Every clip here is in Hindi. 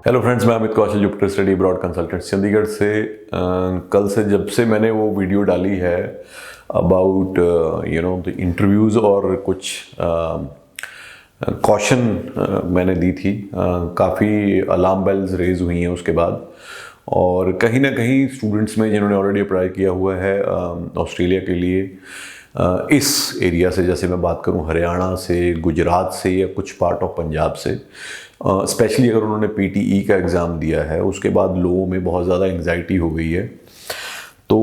हेलो फ्रेंड्स, मैं Amit Kaushal, Jupiter study abroad consultant Chandigarh से। कल से जब से मैंने वो वीडियो डाली है अबाउट द इंटरव्यूज़ और कुछ कॉशन मैंने दी थी, काफ़ी अलार्म बेल्स रेज हुई हैं उसके बाद। और कहीं ना कहीं स्टूडेंट्स में जिन्होंने ऑलरेडी अप्लाई किया हुआ है ऑस्ट्रेलिया के लिए, इस एरिया से, जैसे मैं बात करूं हरियाणा से, गुजरात से या कुछ पार्ट ऑफ पंजाब से, स्पेशली अगर उन्होंने पीटीई का एग्ज़ाम दिया है, उसके बाद लोगों में बहुत ज़्यादा एंग्जाइटी हो गई है। तो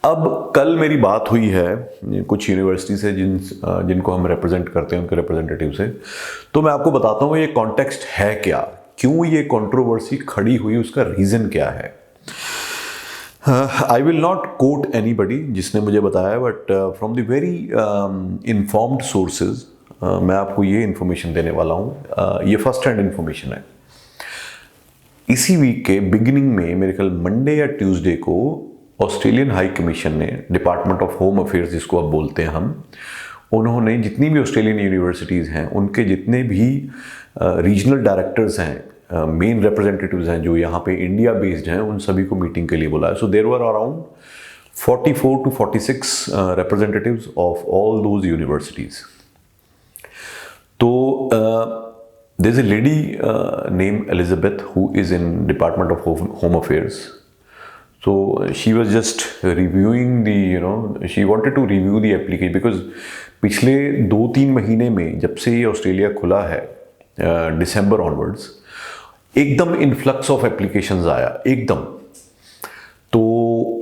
अब कल मेरी बात हुई है कुछ यूनिवर्सिटी से जिनको हम रिप्रेजेंट करते हैं, उनके रिप्रेजेंटेटिव से। तो मैं आपको बताता हूँ ये कॉन्टेक्स्ट है क्या, क्यों ये कंट्रोवर्सी खड़ी हुई, उसका रीज़न क्या है। I will not quote anybody जिसने मुझे बताया, but from the very informed sources मैं आपको ये इन्फॉर्मेशन देने वाला हूँ। ये फर्स्ट हैंड इन्फॉर्मेशन है। इसी वीक के बिगिनिंग में, मेरे ख्याल मंडे या ट्यूसडे को, ऑस्ट्रेलियन हाई कमीशन ने, डिपार्टमेंट ऑफ होम अफेयर्स जिसको अब बोलते हैं हम, उन्होंने जितनी भी ऑस्ट्रेलियन यूनिवर्सिटीज़ हैं उनके जितने भी रीजनल डायरेक्टर्स हैं, मेन रिप्रेजेंटेटिव्स हैं जो यहाँ पे इंडिया बेस्ड हैं, उन सभी को मीटिंग के लिए बुलाया। So there were around 44 to 46 representatives of all those universities. तो there's a lady named Elizabeth who is in Department of Home Affairs. So she was just reviewing she wanted to review the application because पिछले 2-3 महीने में, जब से ये ऑस्ट्रेलिया खुला है दिसंबर ऑनवर्ड्स, एकदम इन्फ्लक्स ऑफ एप्लीकेशंस आया एकदम। तो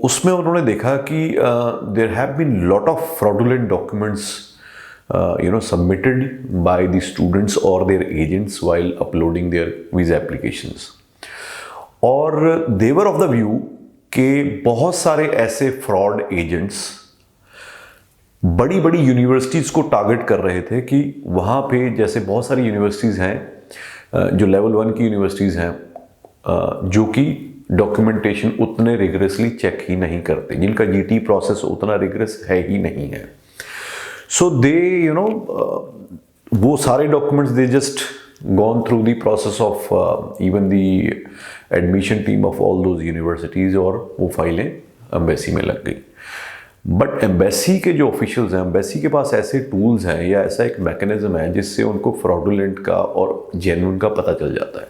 उसमें उन्होंने देखा कि there have been lot of fraudulent documents submitted by the students or their agents while uploading their visa applications. और they were of the view कि बहुत सारे ऐसे फ्रॉड एजेंट्स बड़ी बड़ी यूनिवर्सिटीज़ को टारगेट कर रहे थे कि वहाँ पे, जैसे बहुत सारी यूनिवर्सिटीज़ हैं जो लेवल 1 की यूनिवर्सिटीज़ हैं, जो कि डॉक्यूमेंटेशन उतने रिगरसली चेक ही नहीं करते, जिनका जीटी प्रोसेस उतना रिगरस है ही नहीं है। So they, वो सारे documents they just gone through the process of even the admission team of all those universities, और वो फाइलें एम्बेसी में लग गई। बट एम्बेसी के जो ऑफिशियल्स हैं, एम्बेसी के पास ऐसे टूल्स हैं या ऐसा एक मैकेनिज्म है जिससे उनको फ्रॉडुलेंट का और जेन्युइन का पता चल जाता है।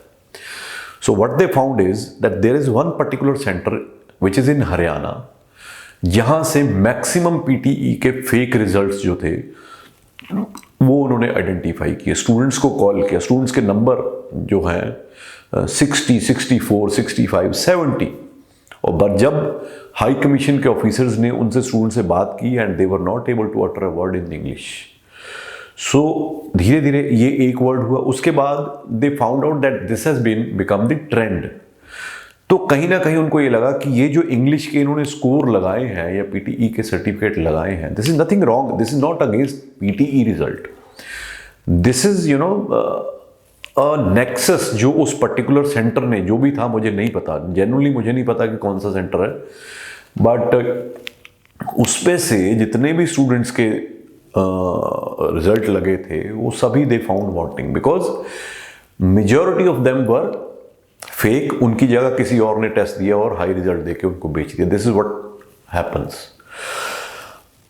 So what they found is that there is one particular center which is in Haryana, जहां से मैक्सिमम पीटीई के फेक रिजल्ट्स जो थे वो उन्होंने आइडेंटिफाई किए। स्टूडेंट्स को कॉल किया, स्टूडेंट्स के नंबर जो हैं 60, 64, 65, 70, और जब हाई कमीशन के ऑफिसर्स ने उनसे, स्टूडेंट से बात की, and they were not able to utter a word in English. So धीरे धीरे ये एक वर्ड हुआ, उसके बाद they found out that this has been become the trend. तो कहीं ना कहीं उनको ये लगा कि ये जो इंग्लिश के इन्होंने स्कोर लगाए हैं या पीटीई के सर्टिफिकेट लगाए हैं, this is nothing wrong, this is not against PTE result, this is a nexus जो उस पर्टिकुलर सेंटर ने, जो भी था, मुझे नहीं पता, जेन्युइनली मुझे नहीं पता कि कौन सा सेंटर है, बट उस पे से जितने भी स्टूडेंट्स के रिजल्ट लगे थे वो सभी they found wanting, because majority of them were fake. उनकी जगह किसी और ने टेस्ट दिया और हाई रिजल्ट देके उनको बेच दिया। This is what happens.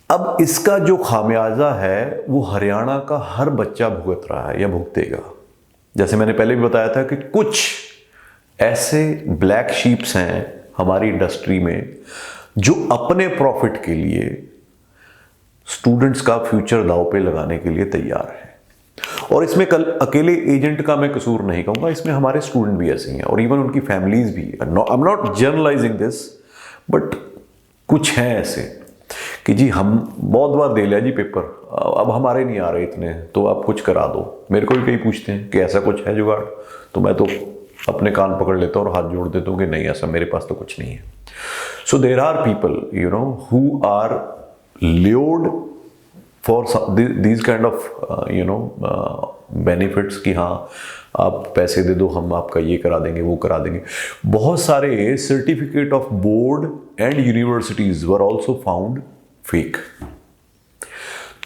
अब इसका जो खामियाजा है वो हरियाणा का हर बच्चा भुगत रहा है या भुगतेगा। जैसे मैंने पहले भी बताया था कि कुछ ऐसे ब्लैक शीप्स हैं हमारी इंडस्ट्री में जो अपने प्रॉफिट के लिए स्टूडेंट्स का फ्यूचर दांव पे लगाने के लिए तैयार है। और इसमें कल अकेले एजेंट का मैं कसूर नहीं कहूँगा, इसमें हमारे स्टूडेंट भी ऐसे हैं और इवन उनकी फैमिलीज भी। I am not generalising this, but कुछ हैं ऐसे कि जी हम बहुत बार दे लिया जी पेपर, अब हमारे नहीं आ रहे इतने, तो आप कुछ करा दो। मेरे को भी कई पूछते हैं कि ऐसा कुछ है जुगाड़, तो मैं तो अपने कान पकड़ लेता हूँ और हाथ जोड़ देता हूँ कि नहीं, ऐसा मेरे पास तो कुछ नहीं है। So there are people who are lured for these kind of benefits कि हाँ आप पैसे दे दो, हम आपका ये करा देंगे, वो करा देंगे। बहुत सारे certificate of board and universities were also found fake.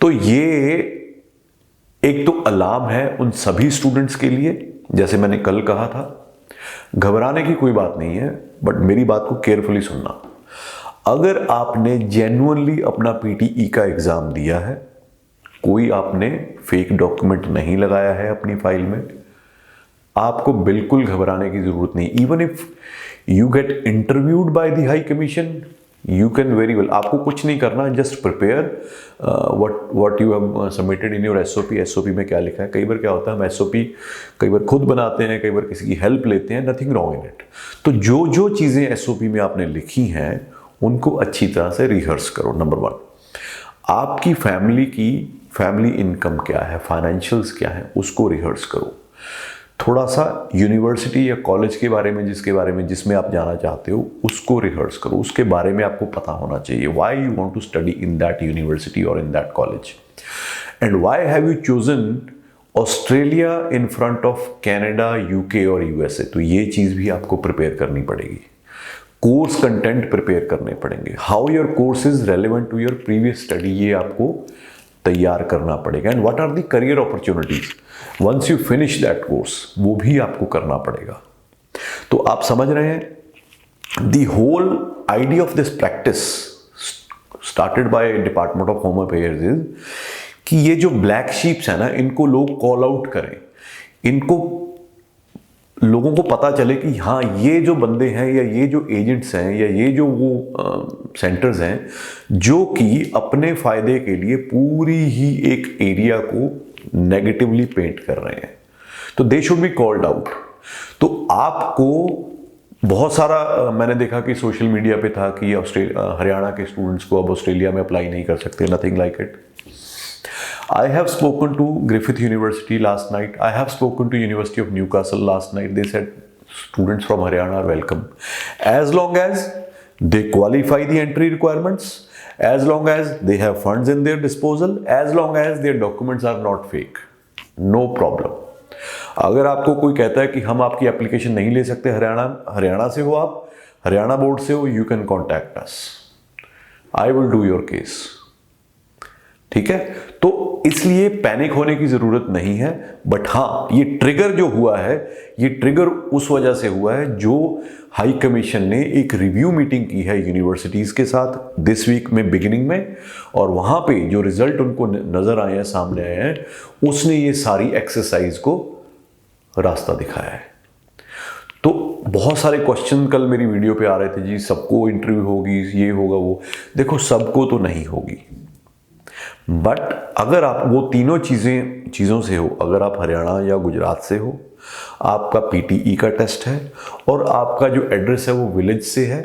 तो ये एक तो अलार्म है उन सभी स्टूडेंट्स के लिए, जैसे मैंने कल कहा था घबराने की कोई बात नहीं है, बट मेरी बात को केयरफुली सुनना। अगर आपने जेन्युइनली अपना पीटीई का एग्ज़ाम दिया है, कोई आपने फेक डॉक्यूमेंट नहीं लगाया है अपनी फाइल में, आपको बिल्कुल घबराने की ज़रूरत नहीं। Even if you get interviewed by the high commission, you can very well, आपको कुछ नहीं करना, just prepare what you have submitted in your SOP. SOP में क्या लिखा है, कई बार क्या होता है हम एसओपी कई बार खुद बनाते हैं, कई बार किसी की हेल्प लेते हैं, नथिंग रॉन्ग इन इट। तो जो जो चीज़ें एसओपी में आपने लिखी हैं उनको अच्छी तरह से रिहर्स करो। नंबर 1, आपकी फैमिली इनकम क्या है, फाइनेंशियल्स क्या है, उसको रिहर्स करो। थोड़ा सा यूनिवर्सिटी या कॉलेज के बारे में जिसमें आप जाना चाहते हो उसको रिहर्स करो, उसके बारे में आपको पता होना चाहिए। Why you want to study in that university और in that college, and why have you chosen Australia in front of Canada, UK और यूएसए। तो ये चीज़ भी आपको प्रिपेयर करनी पड़ेगी। कोर्स कंटेंट प्रिपेयर करने पड़ेंगे। How your course is relevant to your previous study, ये आपको तैयार करना पड़ेगा। And what are the career opportunities once you finish that course, वो भी आपको करना पड़ेगा। तो आप समझ रहे हैं, the whole idea of this practice started by department of home affairs is कि ये जो ब्लैक शीप्स है ना, इनको लोग कॉल आउट करें, इनको लोगों को पता चले कि हाँ ये जो बंदे हैं या ये जो एजेंट्स हैं या ये जो वो सेंटर्स हैं जो कि अपने फायदे के लिए पूरी ही एक एरिया को नेगेटिवली पेंट कर रहे हैं, तो they should be called out. तो आपको बहुत सारा मैंने देखा कि सोशल मीडिया पे था कि हरियाणा के स्टूडेंट्स को अब ऑस्ट्रेलिया में अप्लाई नहीं कर सकते, nothing like it. I have spoken to Griffith University last night. I have spoken to University of Newcastle last night. They said students from Haryana are welcome. As long as they qualify the entry requirements, as long as they have funds in their disposal, as long as their documents are not fake. No problem. अगर आपको कोई कहता है कि हम आपकी एप्लीकेशन नहीं ले सकते, हरियाणा से हो आप, हरियाणा बोर्ड से हो, you can contact us. I will do your case. ठीक है, तो इसलिए पैनिक होने की जरूरत नहीं है। बट हाँ, ये ट्रिगर जो हुआ है, ये ट्रिगर उस वजह से हुआ है जो हाई कमीशन ने एक रिव्यू मीटिंग की है यूनिवर्सिटीज के साथ दिस वीक में बिगिनिंग में, और वहां पे जो रिजल्ट उनको नजर आए हैं, सामने आए हैं, उसने ये सारी एक्सरसाइज को रास्ता दिखाया है। तो बहुत सारे क्वेश्चन कल मेरी वीडियो पे आ रहे थे, जी सबको इंटरव्यू होगी, ये होगा वो। देखो, सबको तो नहीं होगी, बट अगर आप वो तीनों चीज़ों से हो, अगर आप हरियाणा या गुजरात से हो, आपका पीटीई का टेस्ट है और आपका जो एड्रेस है वो विलेज से है,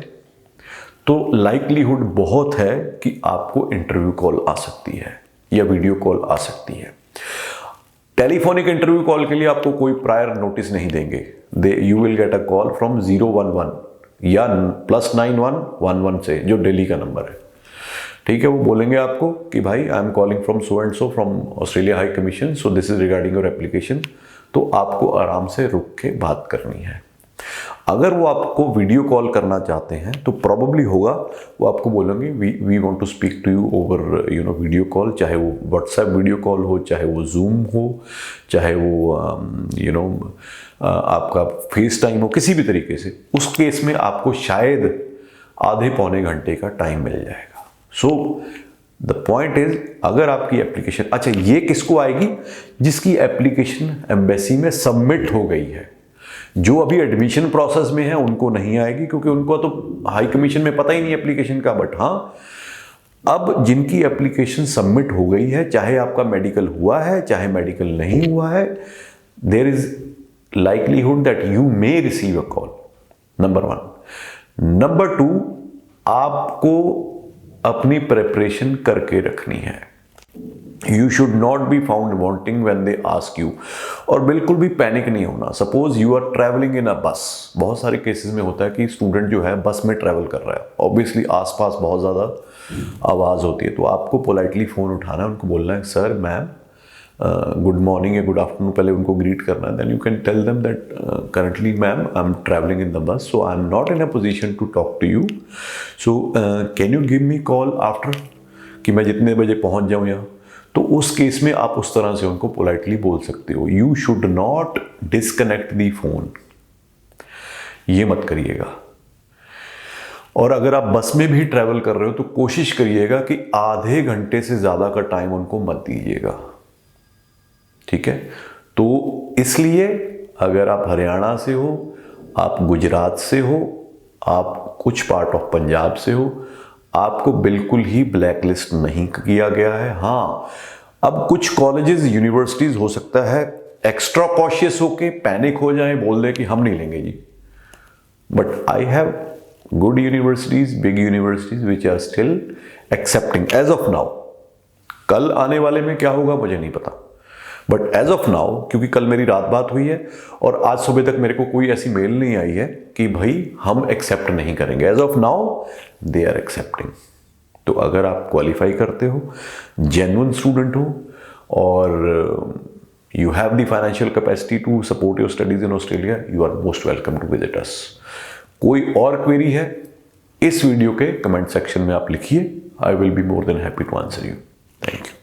तो लाइकलीहुड बहुत है कि आपको इंटरव्यू कॉल आ सकती है या वीडियो कॉल आ सकती है। टेलीफोनिक इंटरव्यू कॉल के लिए आपको कोई प्रायर नोटिस नहीं देंगे। You will get a call from 011 या +9111 से, जो दिल्ली का नंबर है। ठीक है, वो बोलेंगे आपको कि भाई I am calling from so and so from Australia high commission, so this is regarding your application. तो आपको आराम से रुक के बात करनी है। अगर वो आपको वीडियो कॉल करना चाहते हैं तो प्रॉबली होगा वो आपको बोलेंगे we want to speak to you over video call, चाहे वो व्हाट्सएप वीडियो कॉल हो, चाहे वो जूम हो, चाहे वो आपका फेस टाइम हो, किसी भी तरीके से। उस केस में आपको शायद आधे पौने घंटे का टाइम मिल जाएगा। सो द पॉइंट इज, अगर आपकी एप्लीकेशन, अच्छा ये किसको आएगी? जिसकी एप्लीकेशन एम्बेसी में सबमिट हो गई है। जो अभी एडमिशन प्रोसेस में है उनको नहीं आएगी, क्योंकि उनको तो हाई कमीशन में पता ही नहीं एप्लीकेशन का। बट हाँ, अब जिनकी एप्लीकेशन सबमिट हो गई है, चाहे आपका मेडिकल हुआ है चाहे मेडिकल नहीं हुआ है, there is likelihood that you may receive a call, number 1। Number 2, आपको अपनी प्रेपरेशन करके रखनी है। You should not be found wanting when they ask you, और बिल्कुल भी पैनिक नहीं होना। Suppose you are travelling in a bus, बहुत सारे केसेस में होता है कि स्टूडेंट जो है बस में ट्रैवल कर रहा है, ऑब्वियसली आसपास बहुत ज़्यादा आवाज़ होती है, तो आपको पोलाइटली फ़ोन उठाना है, उनको बोलना है सर मैम गुड मॉर्निंग या गुड आफ्टरनून, पहले उनको ग्रीट करना है। Then you can tell them that currently ma'am I am travelling in the bus, so I am not in a position to talk to you, so can you give me call after, कि मैं जितने बजे पहुंच जाऊं यहाँ। तो उस केस में आप उस तरह से उनको पोलाइटली बोल सकते हो। You should not disconnect the phone. ये मत करिएगा। और अगर आप बस में भी ट्रैवल कर रहे हो तो कोशिश करिएगा कि आधे घंटे से ज़्यादा का टाइम उनको मत दीजिएगा, ठीक है। तो इसलिए अगर आप हरियाणा से हो, आप गुजरात से हो, आप कुछ पार्ट ऑफ पंजाब से हो, आपको बिल्कुल ही ब्लैक लिस्ट नहीं किया गया है। हाँ, अब कुछ कॉलेजेस यूनिवर्सिटीज हो सकता है एक्स्ट्रा कॉशियस होके पैनिक हो जाएं, बोल दे कि हम नहीं लेंगे जी, but I have good universities, big universities which are still accepting as of now. कल आने वाले में क्या होगा मुझे नहीं पता, बट एज ऑफ नाउ, क्योंकि कल मेरी रात बात हुई है और आज सुबह तक मेरे को कोई ऐसी मेल नहीं आई है कि भाई हम एक्सेप्ट नहीं करेंगे, as of now they are accepting. तो अगर आप क्वालिफाई करते हो, जेन्युइन स्टूडेंट हो और you have the financial capacity to support your studies in Australia, you are most welcome to visit us. कोई और क्वेरी है इस वीडियो के कमेंट सेक्शन में आप लिखिए, I will be more than happy to answer you. Thank you.